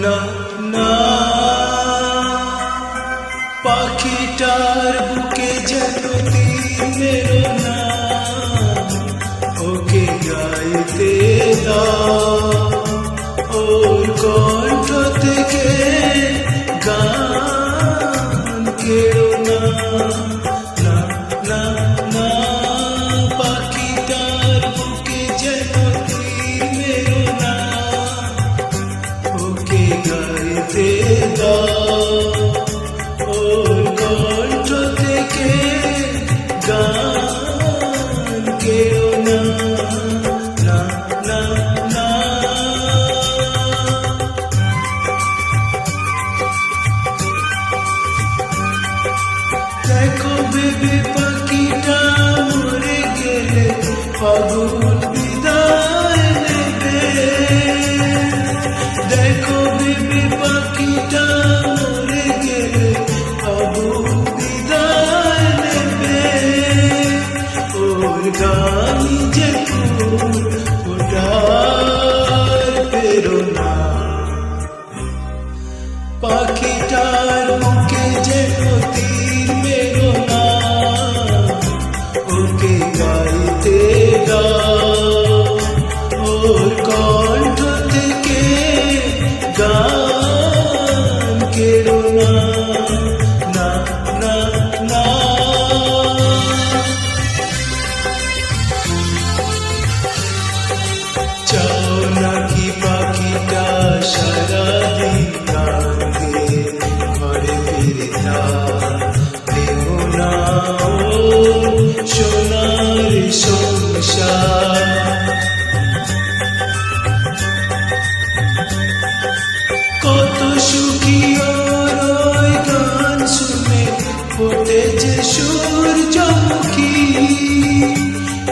না না পাখিটার বুকে যেন তীর মেরো না, ওকে গাইতে দাও ওর কণ্ঠ থেকে গান কেড়ো না। না না না পাখিটার বুকে যেন তীর মেরো না, ওকে গাইতে দাও ওর কণ্ঠ থেকে গান কেড়ো না। না না না দেখো বেবি পাখিটা মরে গেলে ফাগুন বিদায় নেবে। দেখো বেবি পাখিটা মরে গেলে ফাগুন বিদায় নেবে। ওর গানি যে ফুল ওটার প্রেরণা, পাখিটার মুখে যেন তীর মেরো না, ওকে গাইতে দাও ওর কণ্ঠ থেকে গান কেড়ো না। না না না চাও নাকি পাখিটা সারাদিন কাঁদে, ঘরে ফিরে না দেব না ও সোনার সংসার। কত সুখী ওর গান শুনে ফুটেছে সূর্যমুখী।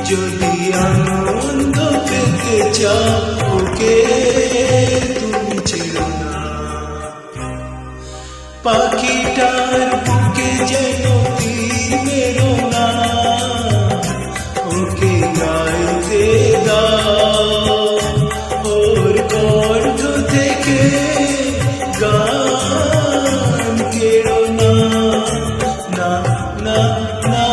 যদি আনন্দ পেতে চাও ওকে তুমি ছেড়ো না, পাখিটার বুকে যেন তীর মেরো না, ওকে গাইতে দাও ওর কণ্ঠ থেকে গান কেড়ো না। না না না